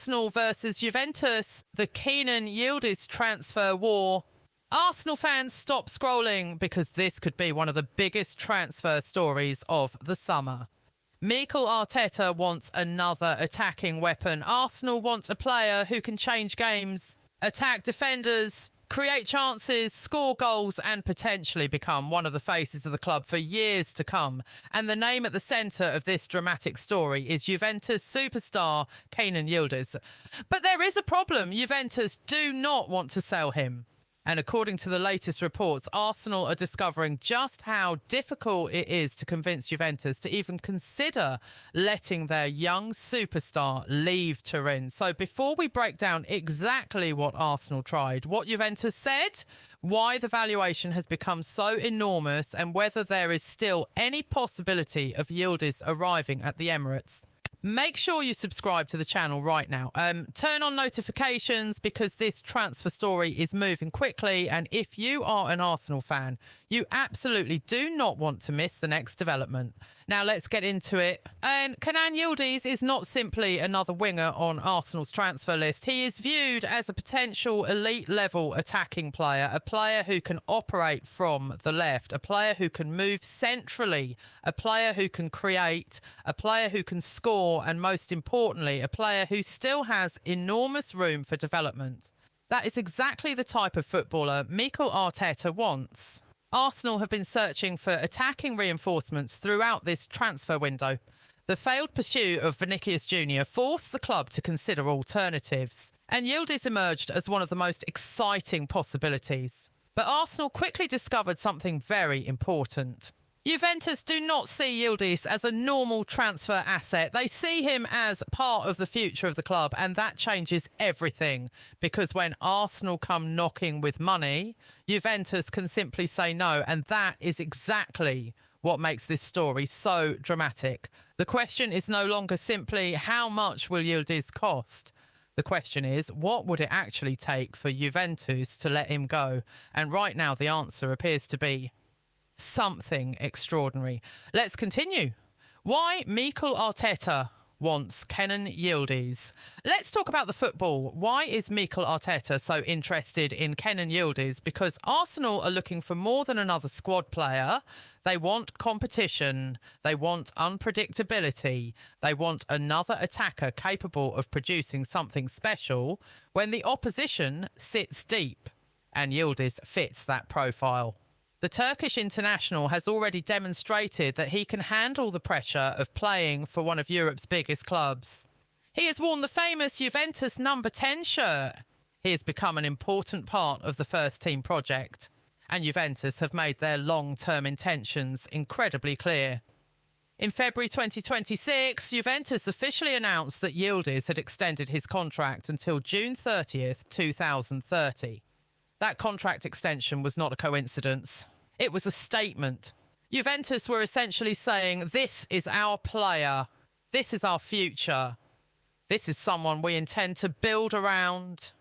Arsenal versus Juventus, the Kenan Yildiz transfer war. Arsenal fans, stop scrolling because this could be one of the biggest transfer stories of the summer. Mikel Arteta wants another attacking weapon. Arsenal wants a player who can change games, attack defenders, create chances, score goals and potentially become one of the faces of the club for years to come. And the name at the centre of this dramatic story is Juventus superstar Kenan Yildiz. But there is a problem. Juventus do not want to sell him. And according to the latest reports, Arsenal are discovering just how difficult it is to convince Juventus to even consider letting their young superstar leave Turin. So before we break down exactly what Arsenal tried, what Juventus said, why the valuation has become so enormous, and whether there is still any possibility of Yildiz arriving at the Emirates, make sure you subscribe to the channel right now. Turn on notifications because this transfer story is moving quickly. And if you are an Arsenal fan, you absolutely do not want to miss the next development. Now let's get into it. And Kenan Yildiz is not simply another winger on Arsenal's transfer list. He is viewed as a potential elite level attacking player, a player who can operate from the left, a player who can move centrally, a player who can create, a player who can score, and most importantly, a player who still has enormous room for development. That is exactly the type of footballer Mikel Arteta wants. Arsenal have been searching for attacking reinforcements throughout this transfer window. The failed pursuit of Vinicius Jr. forced the club to consider alternatives, and Yildiz emerged as one of the most exciting possibilities. But Arsenal quickly discovered something very important. Juventus do not see Yildiz as a normal transfer asset. They see him as part of the future of the club, and that changes everything, because when Arsenal come knocking with money, Juventus can simply say no, and that is exactly what makes this story so dramatic. The question is no longer simply how much will Yildiz cost? The question is, what would it actually take for Juventus to let him go? And right now the answer appears to be something extraordinary. Let's continue. Why Mikel Arteta wants Kenan Yildiz. Let's talk about the football. Why is Mikel Arteta so interested in Kenan Yildiz? Because Arsenal are looking for more than another squad player. They want competition. They want unpredictability. They want another attacker capable of producing something special when the opposition sits deep. And Yildiz fits that profile. The Turkish international has already demonstrated that he can handle the pressure of playing for one of Europe's biggest clubs. He has worn the famous Juventus number 10 shirt. He has become an important part of the first team project, and Juventus have made their long-term intentions incredibly clear. In February 2026, Juventus officially announced that Yildiz had extended his contract until June 30th, 2030. That contract extension was not a coincidence. It was a statement. Juventus were essentially saying, this is our player. This is our future. This is someone we intend to build around.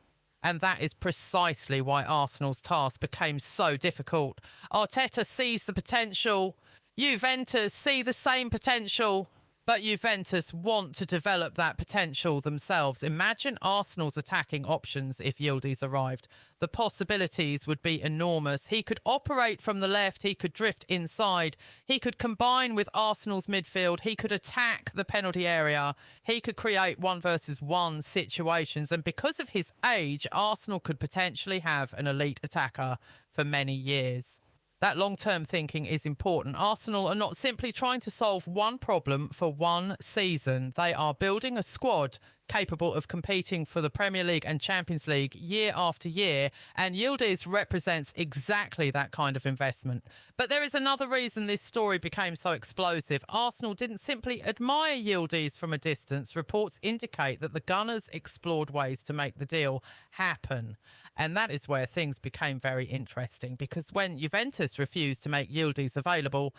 And that is precisely why Arsenal's task became so difficult. Arteta sees the potential. Juventus see the same potential. But Juventus want to develop that potential themselves. Imagine Arsenal's attacking options if Yildiz arrived. The possibilities would be enormous. He could operate from the left. He could drift inside. He could combine with Arsenal's midfield. He could attack the penalty area. He could create 1-versus-1 situations. And because of his age, Arsenal could potentially have an elite attacker for many years. That long-term thinking is important. Arsenal are not simply trying to solve one problem for one season. They are building a squad capable of competing for the Premier League and Champions League year after year, and Yildiz represents exactly that kind of investment. But there is another reason this story became so explosive. Arsenal didn't simply admire Yildiz from a distance. Reports indicate that the Gunners explored ways to make the deal happen. And that is where things became very interesting, because when Juventus refused to make Yildiz available,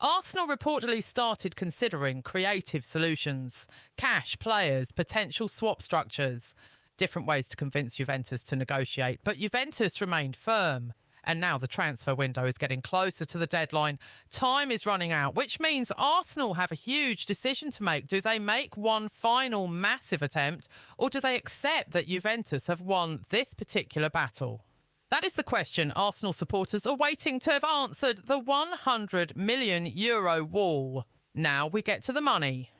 Arsenal reportedly started considering creative solutions, cash, players, potential swap structures, different ways to convince Juventus to negotiate. But Juventus remained firm. And now the transfer window is getting closer to the deadline. Time is running out, which means Arsenal have a huge decision to make. Do they make one final massive attempt, or do they accept that Juventus have won this particular battle? That is the question Arsenal supporters are waiting to have answered. The €100 million wall. Now we get to the money.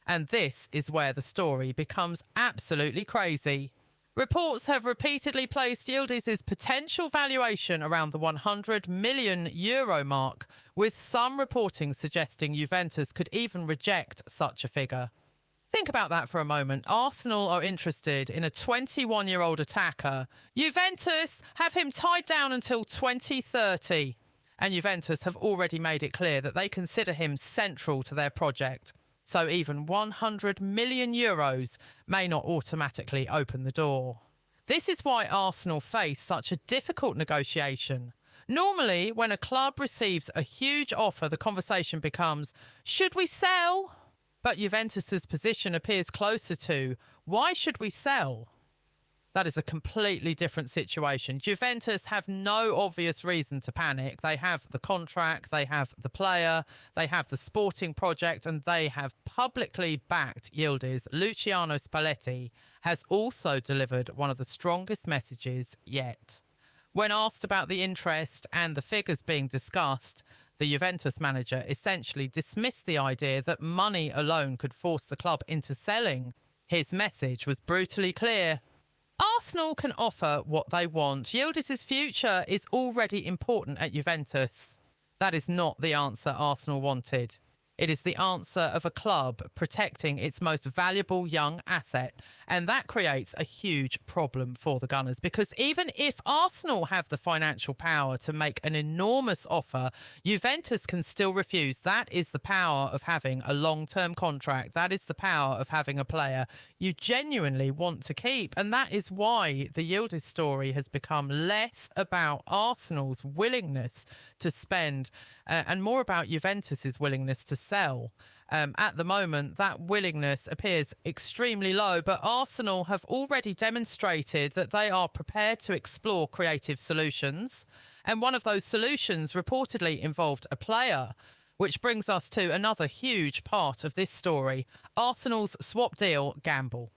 And this is where the story becomes absolutely crazy. Reports have repeatedly placed Yildiz's potential valuation around the €100 million mark, with some reporting suggesting Juventus could even reject such a figure. Think about that for a moment. Arsenal are interested in a 21-year-old attacker. Juventus have him tied down until 2030. And Juventus have already made it clear that they consider him central to their project. So even €100 million may not automatically open the door. This is why Arsenal face such a difficult negotiation. Normally, when a club receives a huge offer, the conversation becomes, should we sell? But Juventus's position appears closer to, why should we sell? That is a completely different situation. Juventus have no obvious reason to panic. They have the contract, they have the player, they have the sporting project, and they have publicly backed Yildiz. Luciano Spalletti has also delivered one of the strongest messages yet. When asked about the interest and the figures being discussed, the Juventus manager essentially dismissed the idea that money alone could force the club into selling. His message was brutally clear. Arsenal can offer what they want. Yildiz's future is already important at Juventus. That is not the answer Arsenal wanted. It is the answer of a club protecting its most valuable young asset. And that creates a huge problem for the Gunners, because even if Arsenal have the financial power to make an enormous offer, Juventus can still refuse. That is the power of having a long-term contract. That is the power of having a player you genuinely want to keep. And that is why the Yildiz story has become less about Arsenal's willingness to spend and more about Juventus's willingness to sell. At the moment, that willingness appears extremely low, but Arsenal have already demonstrated that they are prepared to explore creative solutions. And one of those solutions reportedly involved a player, which brings us to another huge part of this story, Arsenal's swap deal gamble.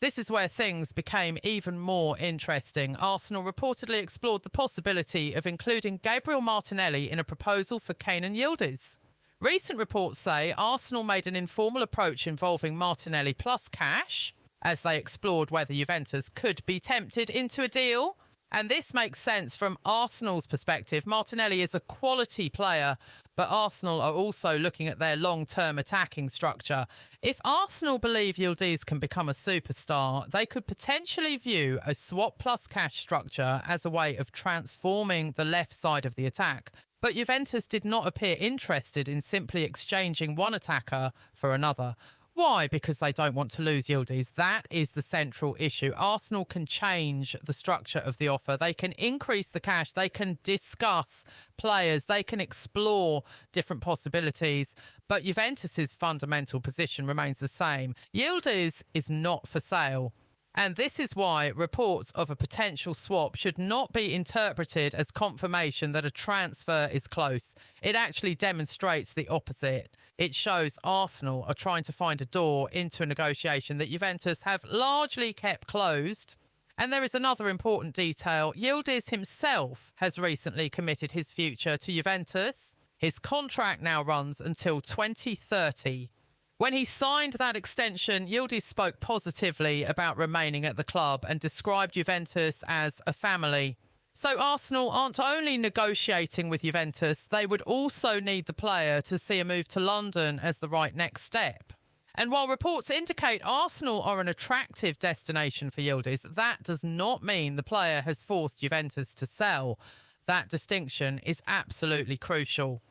This is where things became even more interesting. Arsenal reportedly explored the possibility of including Gabriel Martinelli in a proposal for Kenan Yildiz. Recent reports say Arsenal made an informal approach involving Martinelli plus cash, as they explored whether Juventus could be tempted into a deal. And this makes sense from Arsenal's perspective. Martinelli is a quality player, but Arsenal are also looking at their long-term attacking structure. If Arsenal believe Yildiz can become a superstar, they could potentially view a swap plus cash structure as a way of transforming the left side of the attack. But Juventus did not appear interested in simply exchanging one attacker for another. Why? Because they don't want to lose Yildiz. That is the central issue. Arsenal can change the structure of the offer. They can increase the cash. They can discuss players. They can explore different possibilities. But Juventus's fundamental position remains the same. Yildiz is not for sale. And this is why reports of a potential swap should not be interpreted as confirmation that a transfer is close. It actually demonstrates the opposite. It shows Arsenal are trying to find a door into a negotiation that Juventus have largely kept closed. And there is another important detail. Yildiz himself has recently committed his future to Juventus. His contract now runs until 2030. When he signed that extension, Yildiz spoke positively about remaining at the club and described Juventus as a family. So Arsenal aren't only negotiating with Juventus, they would also need the player to see a move to London as the right next step. And while reports indicate Arsenal are an attractive destination for Yildiz, that does not mean the player has forced Juventus to sell. That distinction is absolutely crucial.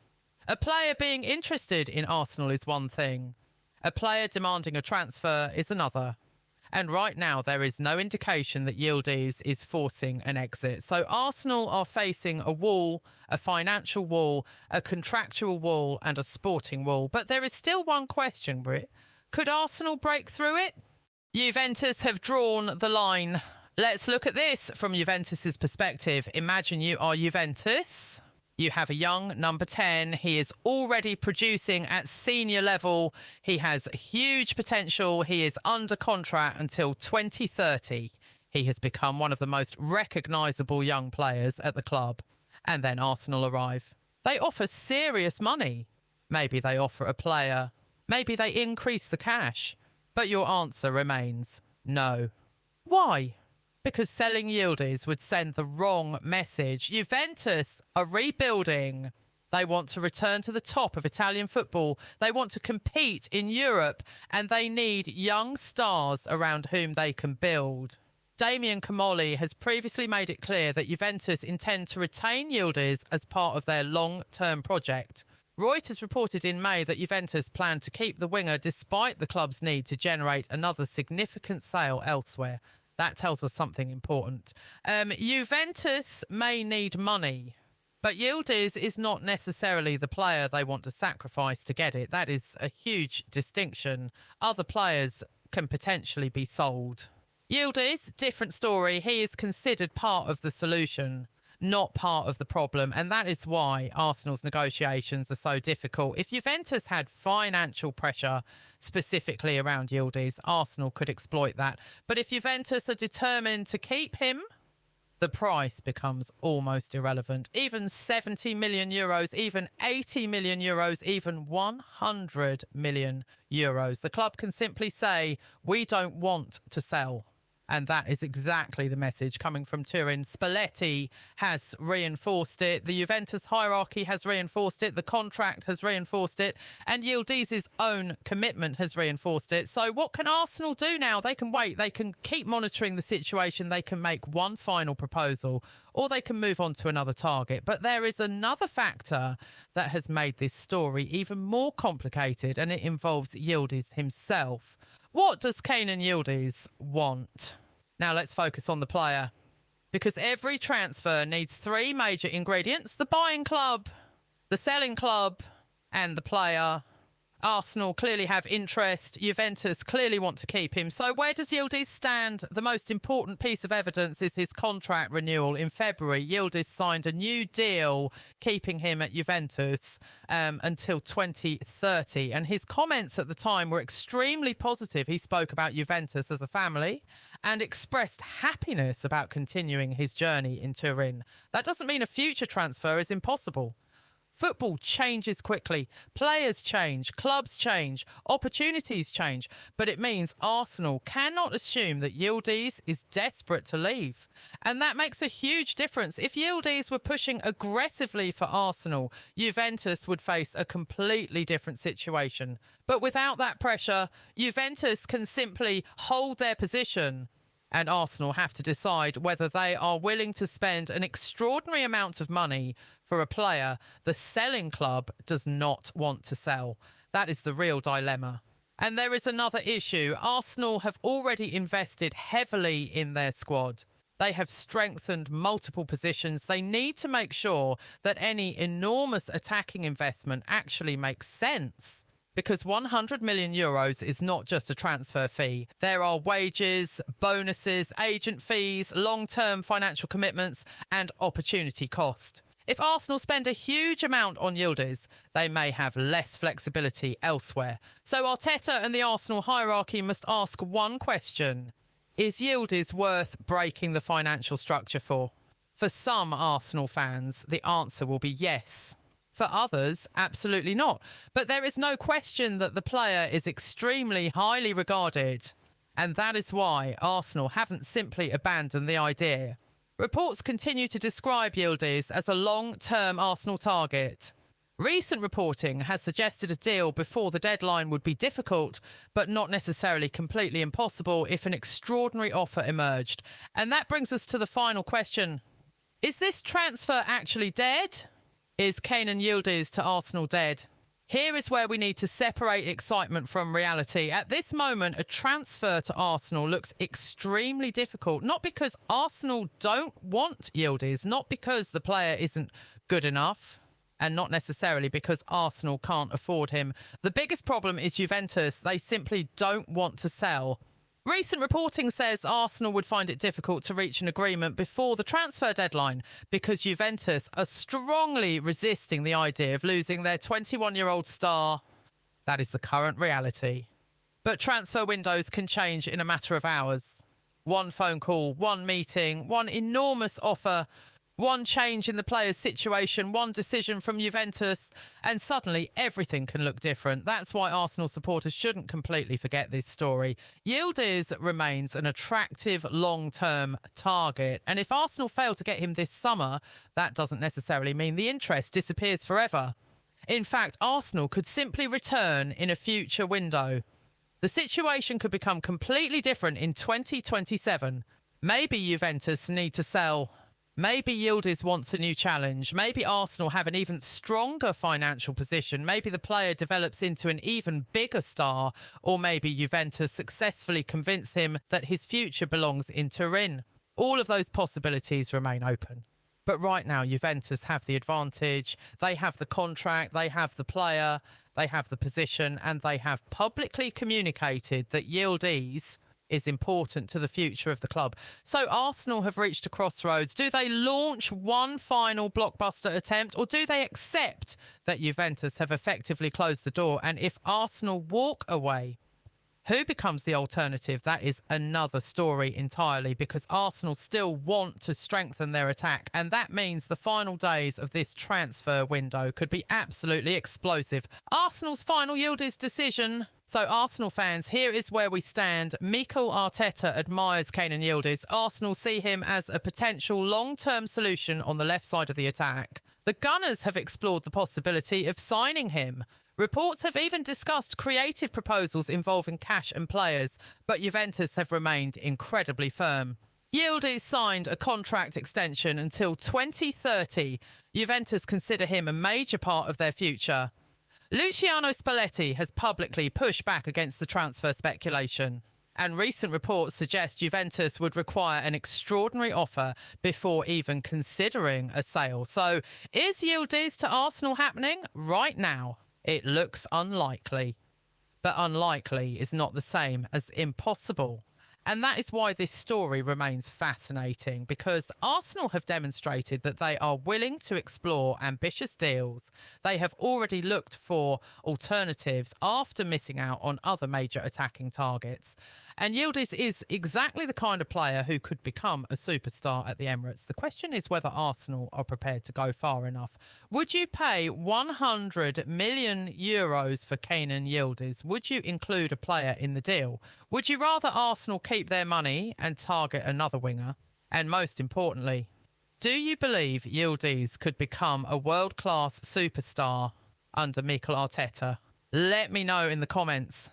A player being interested in Arsenal is one thing. A player demanding a transfer is another. And right now, there is no indication that Yildiz is forcing an exit. So Arsenal are facing a wall, a financial wall, a contractual wall, and a sporting wall. But there is still one question, Britt. Could Arsenal break through it? Juventus have drawn the line. Let's look at this from Juventus's perspective. Imagine you are Juventus. You have a young number 10. He is already producing at senior level. He has huge potential. He is under contract until 2030. He has become one of the most recognisable young players at the club. And then Arsenal arrive. They offer serious money. Maybe they offer a player. Maybe they increase the cash. But your answer remains no. Why? Because selling Yildiz would send the wrong message. Juventus are rebuilding. They want to return to the top of Italian football. They want to compete in Europe, and they need young stars around whom they can build. Damian Comolli has previously made it clear that Juventus intend to retain Yildiz as part of their long-term project. Reuters reported in May that Juventus plan to keep the winger despite the club's need to generate another significant sale elsewhere. That tells us something important. Juventus may need money, but Yildiz is not necessarily the player they want to sacrifice to get it. That is a huge distinction. Other players can potentially be sold. Yildiz, different story. He is considered part of the solution, not part of the problem, and that is why Arsenal's negotiations are so difficult. If Juventus had financial pressure specifically around Yildiz, Arsenal could exploit that. But if Juventus are determined to keep him, the price becomes almost irrelevant. Even 70 million euros, even 80 million euros, even 100 million euros. The club can simply say, we don't want to sell. And that is exactly the message coming from Turin. Spalletti has reinforced it. The Juventus hierarchy has reinforced it. The contract has reinforced it. And Yildiz's own commitment has reinforced it. So what can Arsenal do now? They can wait. They can keep monitoring the situation. They can make one final proposal, or they can move on to another target. But there is another factor that has made this story even more complicated, and it involves Yildiz himself. What does Kenan Yildiz want? Now let's focus on the player, because every transfer needs three major ingredients: the buying club, the selling club, and the player. Arsenal clearly have interest. Juventus clearly want to keep him. So where does Yildiz stand? The most important piece of evidence is his contract renewal. In February, Yildiz signed a new deal, keeping him at Juventus until 2030. And his comments at the time were extremely positive. He spoke about Juventus as a family and expressed happiness about continuing his journey in Turin. That doesn't mean a future transfer is impossible. Football changes quickly. Players change. Clubs change. Opportunities change. But it means Arsenal cannot assume that Yildiz is desperate to leave. And that makes a huge difference. If Yildiz were pushing aggressively for Arsenal, Juventus would face a completely different situation. But without that pressure, Juventus can simply hold their position, and Arsenal have to decide whether they are willing to spend an extraordinary amount of money for a player the selling club does not want to sell. That is the real dilemma. And there is another issue. Arsenal have already invested heavily in their squad. They have strengthened multiple positions. They need to make sure that any enormous attacking investment actually makes sense, because 100 million euros is not just a transfer fee. There are wages, bonuses, agent fees, long-term financial commitments, and opportunity cost. If Arsenal spend a huge amount on Yildiz, they may have less flexibility elsewhere. So Arteta and the Arsenal hierarchy must ask one question: is Yildiz worth breaking the financial structure for? For some Arsenal fans, the answer will be yes. For others, absolutely not. But there is no question that the player is extremely highly regarded, and that is why Arsenal haven't simply abandoned the idea. Reports continue to describe Yildiz as a long-term Arsenal target. Recent reporting has suggested a deal before the deadline would be difficult, but not necessarily completely impossible if an extraordinary offer emerged. And that brings us to the final question. Is this transfer actually dead? Is Kenan Yildiz to Arsenal dead? Here is where we need to separate excitement from reality. At this moment, a transfer to Arsenal looks extremely difficult, not because Arsenal don't want Yildiz, not because the player isn't good enough, and not necessarily because Arsenal can't afford him. The biggest problem is Juventus. They simply don't want to sell. Recent reporting says Arsenal would find it difficult to reach an agreement before the transfer deadline because Juventus are strongly resisting the idea of losing their 21-year-old star. That is the current reality. But transfer windows can change in a matter of hours. One phone call, one meeting, one enormous offer, one change in the player's situation, one decision from Juventus, and suddenly everything can look different. That's why Arsenal supporters shouldn't completely forget this story. Yildiz remains an attractive long-term target, and if Arsenal fail to get him this summer, that doesn't necessarily mean the interest disappears forever. In fact, Arsenal could simply return in a future window. The situation could become completely different in 2027. Maybe Juventus need to sell. Maybe Yildiz wants a new challenge. Maybe Arsenal have an even stronger financial position. Maybe the player develops into an even bigger star. Or maybe Juventus successfully convince him that his future belongs in Turin. All of those possibilities remain open. But right now, Juventus have the advantage. They have the contract, they have the player, they have the position, and they have publicly communicated that Yildiz is important to the future of the club. So Arsenal have reached a crossroads. Do they launch one final blockbuster attempt, or do they accept that Juventus have effectively closed the door? And if Arsenal walk away, who becomes the alternative? That is another story entirely, because Arsenal still want to strengthen their attack. And that means the final days of this transfer window could be absolutely explosive. Arsenal's final Yildiz decision. So Arsenal fans, here is where we stand. Mikel Arteta admires Kenan Yildiz. Arsenal see him as a potential long-term solution on the left side of the attack. The Gunners have explored the possibility of signing him. Reports have even discussed creative proposals involving cash and players, but Juventus have remained incredibly firm. Yildiz signed a contract extension until 2030. Juventus consider him a major part of their future. Luciano Spalletti has publicly pushed back against the transfer speculation, and recent reports suggest Juventus would require an extraordinary offer before even considering a sale. So is Yildiz to Arsenal happening right now? It looks unlikely, but unlikely is not the same as impossible. And that is why this story remains fascinating, because Arsenal have demonstrated that they are willing to explore ambitious deals. They have already looked for alternatives after missing out on other major attacking targets. And Yildiz is exactly the kind of player who could become a superstar at the Emirates. The question is whether Arsenal are prepared to go far enough. Would you pay 100 million euros for Kenan Yildiz? Would you include a player in the deal? Would you rather Arsenal keep their money and target another winger? And most importantly, do you believe Yildiz could become a world-class superstar under Mikel Arteta? Let me know in the comments.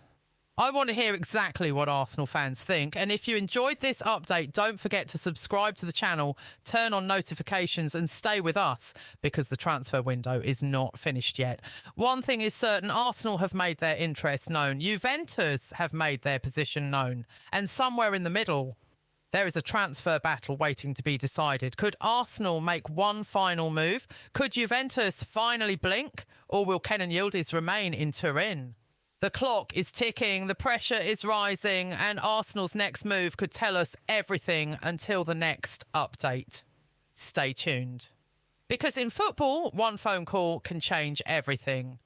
I want to hear exactly what Arsenal fans think. And if you enjoyed this update, don't forget to subscribe to the channel, turn on notifications and stay with us, because the transfer window is not finished yet. One thing is certain, Arsenal have made their interest known. Juventus have made their position known. And somewhere in the middle, there is a transfer battle waiting to be decided. Could Arsenal make one final move? Could Juventus finally blink? Or will Kenan Yildiz remain in Turin? The clock is ticking, the pressure is rising, and Arsenal's next move could tell us everything until the next update. Stay tuned. Because in football, one phone call can change everything.